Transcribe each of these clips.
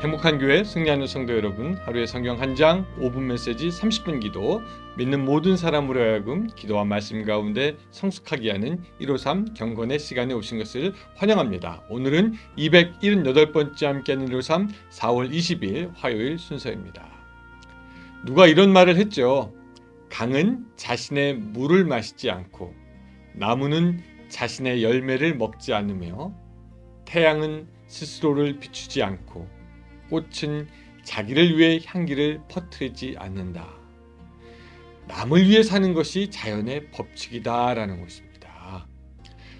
행복한 교회 승리하는 성도 여러분, 하루의 성경 한 장 5분 메시지 30분 기도, 믿는 모든 사람으로 하여금 기도와 말씀 가운데 성숙하게 하는 153 경건의 시간에 오신 것을 환영합니다. 오늘은 278번째 함께하는 153 4월 20일 화요일 순서입니다. 누가 이런 말을 했죠. 강은 자신의 물을 마시지 않고 나무는 자신의 열매를 먹지 않으며 태양은 스스로를 비추지 않고 꽃은 자기를 위해 향기를 퍼뜨리지 않는다. 남을 위해 사는 것이 자연의 법칙이다라는 것입니다.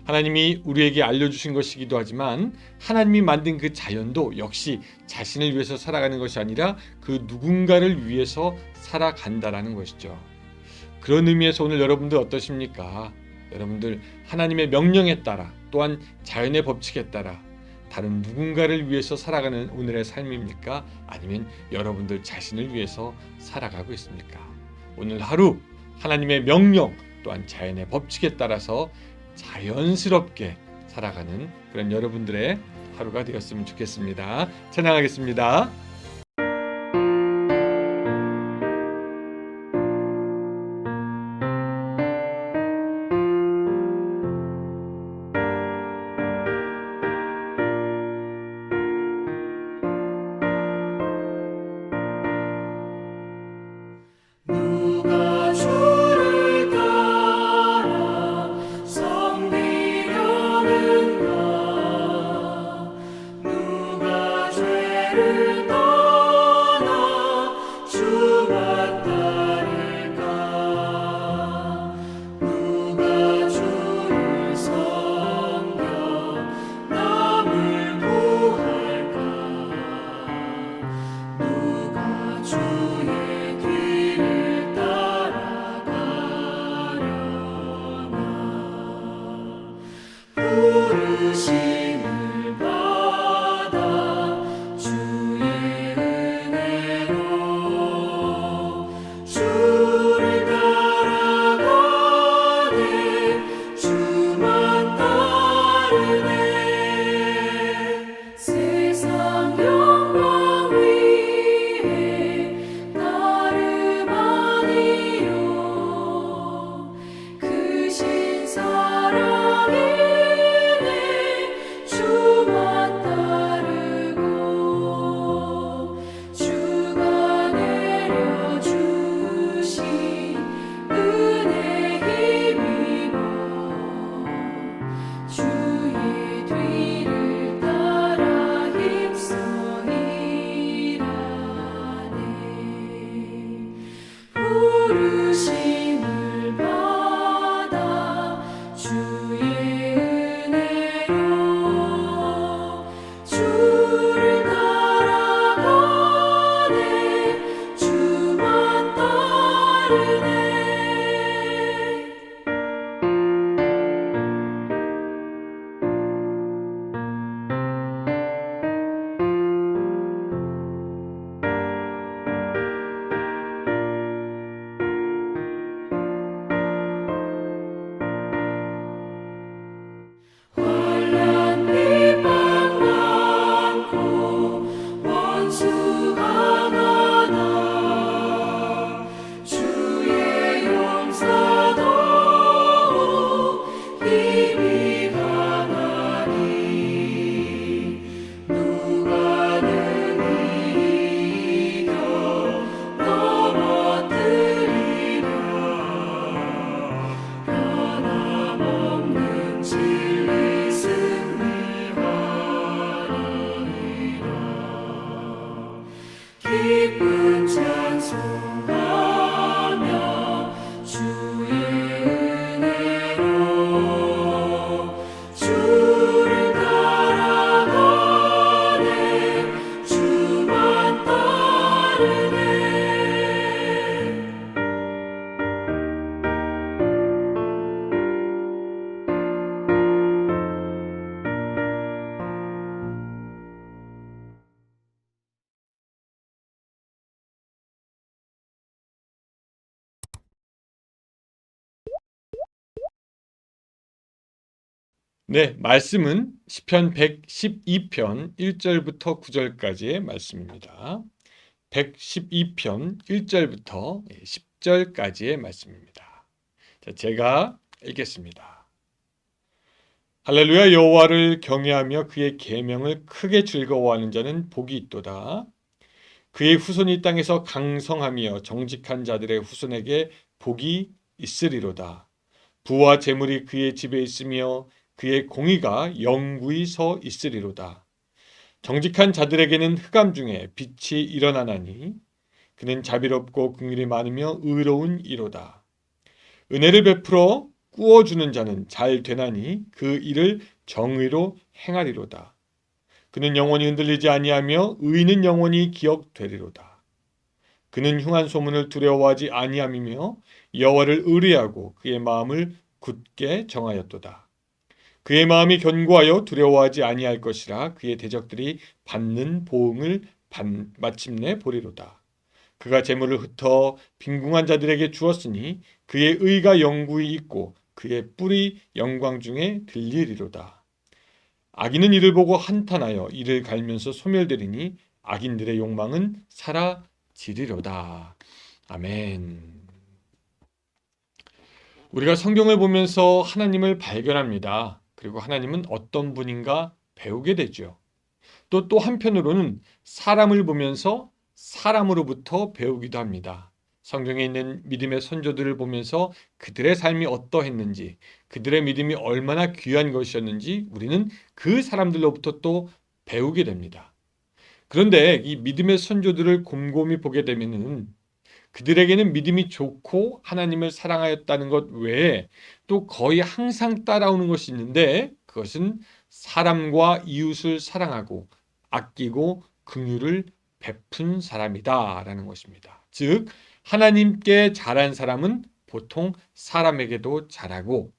하나님이 우리에게 알려주신 것이기도 하지만 하나님이 만든 그 자연도 역시 자신을 위해서 살아가는 것이 아니라 그 누군가를 위해서 살아간다라는 것이죠. 그런 의미에서 오늘 여러분들 어떠십니까? 여러분들 하나님의 명령에 따라 또한 자연의 법칙에 따라 다른 누군가를 위해서 살아가는 오늘의 삶입니까? 아니면 여러분들 자신을 위해서 살아가고 있습니까? 오늘 하루 하나님의 명령 또한 자연의 법칙에 따라서 자연스럽게 살아가는 그런 여러분들의 하루가 되었으면 좋겠습니다. 찬양하겠습니다. 네, 말씀은 시편 112편 1절부터 9절까지의 말씀입니다. 112편 1절부터 10절까지의 말씀입니다. 자, 제가 읽겠습니다. 할렐루야. 여호와를 경외하며 그의 계명을 크게 즐거워하는 자는 복이 있도다. 그의 후손이 땅에서 강성하며 정직한 자들의 후손에게 복이 있으리로다. 부와 재물이 그의 집에 있으며 그의 공의가 영구히 서 있으리로다. 정직한 자들에게는 흑암 중에 빛이 일어나나니 그는 자비롭고 긍휼이 많으며 의로운 이로다. 은혜를 베풀어 꾸어주는 자는 잘 되나니 그 일을 정의로 행하리로다. 그는 영원히 흔들리지 아니하며 의인은 영원히 기억되리로다. 그는 흉한 소문을 두려워하지 아니함이며 여호와를 의뢰하고 그의 마음을 굳게 정하였도다. 그의 마음이 견고하여 두려워하지 아니할 것이라. 그의 대적들이 받는 보응을 마침내 보리로다. 그가 재물을 흩어 빈궁한 자들에게 주었으니 그의 의가 영구히 있고 그의 뿔이 영광 중에 들리리로다. 악인은 이를 보고 한탄하여 이를 갈면서 소멸되리니 악인들의 욕망은 사라지리로다. 아멘. 우리가 성경을 보면서 하나님을 발견합니다. 그리고 하나님은 어떤 분인가 배우게 되죠. 또 한편으로는 사람을 보면서 사람으로부터 배우기도 합니다. 성경에 있는 믿음의 선조들을 보면서 그들의 삶이 어떠했는지, 그들의 믿음이 얼마나 귀한 것이었는지 우리는 그 사람들로부터 또 배우게 됩니다. 그런데 이 믿음의 선조들을 곰곰이 보게 되면은 그들에게는 믿음이 좋고 하나님을 사랑하였다는 것 외에 또 거의 항상 따라오는 것이 있는데 그것은 사람과 이웃을 사랑하고 아끼고 긍휼을 베푼 사람이다라는 것입니다. 즉 하나님께 잘한 사람은 보통 사람에게도 잘하고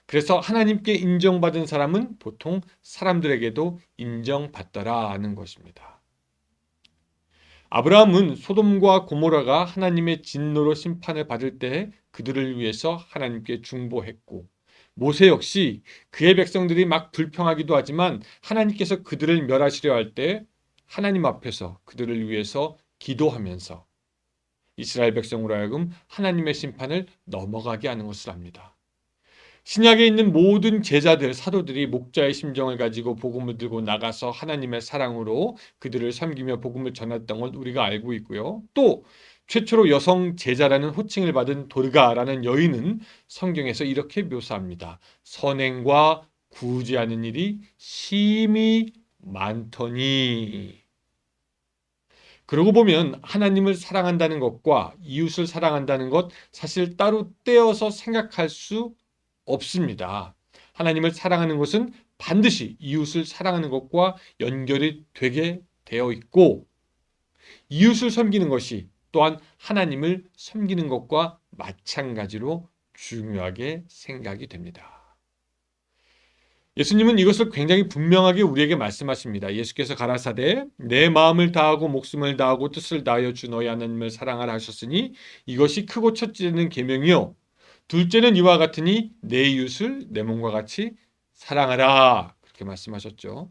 그래서 하나님께 인정받은 사람은 보통 사람들에게도 인정받더라는 것입니다. 아브라함은 소돔과 고모라가 하나님의 진노로 심판을 받을 때 그들을 위해서 하나님께 중보했고 모세 역시 그의 백성들이 막 불평하기도 하지만 하나님께서 그들을 멸하시려 할 때 하나님 앞에서 그들을 위해서 기도하면서 이스라엘 백성으로 하여금 하나님의 심판을 넘어가게 하는 것을 압니다. 신약에 있는 모든 제자들, 사도들이 목자의 심정을 가지고 복음을 들고 나가서 하나님의 사랑으로 그들을 섬기며 복음을 전했던 걸 우리가 알고 있고요. 또 최초로 여성 제자라는 호칭을 받은 도르가라는 여인은 성경에서 이렇게 묘사합니다. 선행과 구제하는 일이 심히 많더니. 그러고 보면 하나님을 사랑한다는 것과 이웃을 사랑한다는 것 사실 따로 떼어서 생각할 수 없습니다. 하나님을 사랑하는 것은 반드시 이웃을 사랑하는 것과 연결이 되게 되어 있고 이웃을 섬기는 것이 또한 하나님을 섬기는 것과 마찬가지로 중요하게 생각이 됩니다. 예수님은 이것을 굉장히 분명하게 우리에게 말씀하십니다. 예수께서 가라사대 내 마음을 다하고 목숨을 다하고 뜻을 다하여 주 너희 하나님을 사랑하라 하셨으니 이것이 크고 첫째는 계명이요 둘째는 이와 같으니 내 이웃을 내 몸과 같이 사랑하라 그렇게 말씀하셨죠.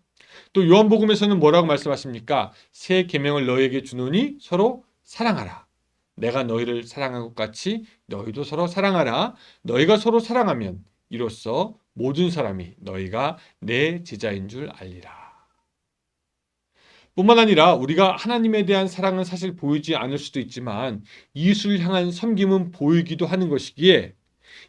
또 요한복음에서는 뭐라고 말씀하십니까? 새 계명을 너희에게 주노니 서로 사랑하라. 내가 너희를 사랑한 것 같이 너희도 서로 사랑하라. 너희가 서로 사랑하면 이로써 모든 사람이 너희가 내 제자인 줄 알리라. 뿐만 아니라 우리가 하나님에 대한 사랑은 사실 보이지 않을 수도 있지만 이웃을 향한 섬김은 보이기도 하는 것이기에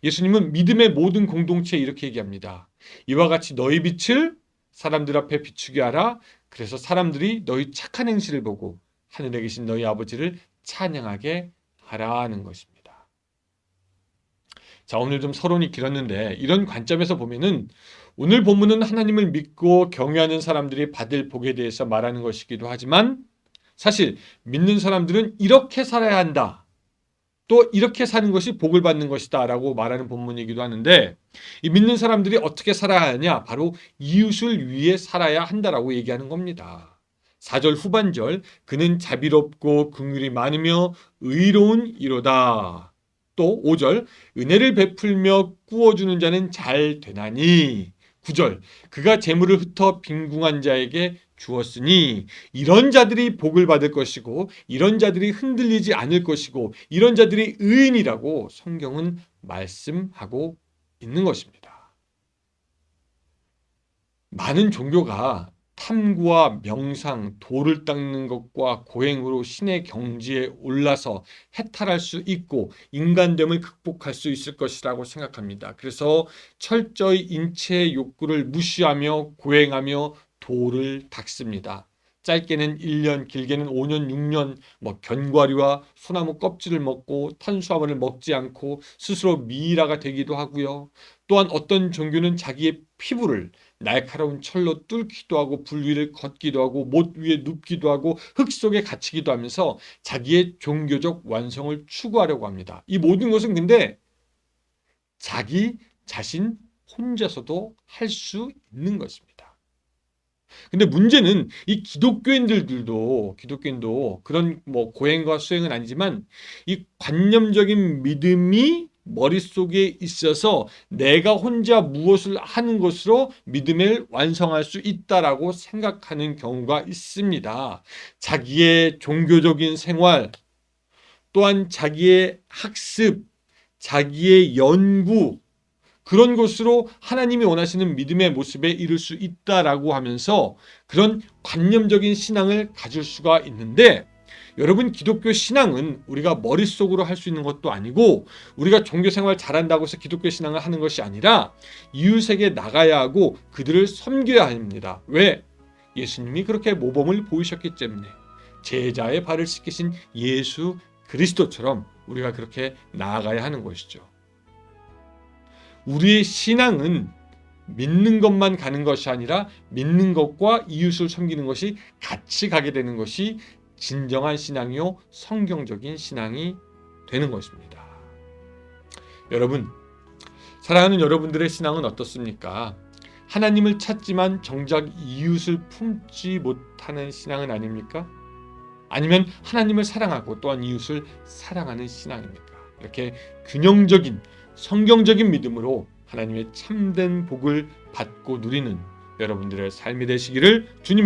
예수님은 믿음의 모든 공동체에 이렇게 얘기합니다. 이와 같이 너희 빛을 사람들 앞에 비추게 하라. 그래서 사람들이 너희 착한 행실을 보고 하늘에 계신 너희 아버지를 찬양하게 하라는 것입니다. 자, 오늘 좀 서론이 길었는데 이런 관점에서 보면은 오늘 본문은 하나님을 믿고 경외하는 사람들이 받을 복에 대해서 말하는 것이기도 하지만 사실 믿는 사람들은 이렇게 살아야 한다. 또 이렇게 사는 것이 복을 받는 것이다 라고 말하는 본문이기도 하는데 이 믿는 사람들이 어떻게 살아야 하냐? 바로 이웃을 위해 살아야 한다라고 얘기하는 겁니다. 4절 후반절 그는 자비롭고 긍휼이 많으며 의로운 이로다. 또 5절 은혜를 베풀며 꾸어주는 자는 잘 되나니 9절 그가 재물을 흩어 빈궁한 자에게 주었으니 이런 자들이 복을 받을 것이고 이런 자들이 흔들리지 않을 것이고 이런 자들이 의인이라고 성경은 말씀하고 있는 것입니다. 많은 종교가 탐구와 명상, 돌을 닦는 것과 고행으로 신의 경지에 올라서 해탈할 수 있고 인간됨을 극복할 수 있을 것이라고 생각합니다. 그래서 철저히 인체의 욕구를 무시하며 고행하며 돌을 닦습니다. 짧게는 1년, 길게는 5년, 6년 견과류와 소나무 껍질을 먹고 탄수화물을 먹지 않고 스스로 미이라가 되기도 하고요. 또한 어떤 종교는 자기의 피부를 날카로운 철로 뚫기도 하고 불 위를 걷기도 하고 못 위에 눕기도 하고 흙 속에 갇히기도 하면서 자기의 종교적 완성을 추구하려고 합니다. 이 모든 것은 근데 자기 자신 혼자서도 할 수 있는 것입니다. 근데 문제는 이 기독교인도 그런 고행과 수행은 아니지만 이 관념적인 믿음이 머릿속에 있어서 내가 혼자 무엇을 하는 것으로 믿음을 완성할 수 있다라고 생각하는 경우가 있습니다. 자기의 종교적인 생활, 또한 자기의 학습, 자기의 연구, 그런 것으로 하나님이 원하시는 믿음의 모습에 이를 수 있다라고 하면서 그런 관념적인 신앙을 가질 수가 있는데, 여러분, 기독교 신앙은 우리가 머릿속으로 할 수 있는 것도 아니고 우리가 종교생활 잘한다고 해서 기독교 신앙을 하는 것이 아니라 이웃에게 나가야 하고 그들을 섬겨야 합니다. 왜? 예수님이 그렇게 모범을 보이셨기 때문에. 제자의 발을 씻기신 예수 그리스도처럼 우리가 그렇게 나아가야 하는 것이죠. 우리의 신앙은 믿는 것만 가는 것이 아니라 믿는 것과 이웃을 섬기는 것이 같이 가게 되는 것이 진정한 신앙이요 성경적인 신앙이 되는 것입니다. 여러분, 사랑하는 여러분들의 신앙은 어떻습니까? 하나님을 찾지만 정작 이웃을 품지 못하는 신앙은 아닙니까? 아니면 하나님을 사랑하고 또한 이웃을 사랑하는 신앙입니까? 이렇게 균형적인 성경적인 믿음으로 하나님의 참된 복을 받고 누리는 여러분들의 삶이 되시기를 주님의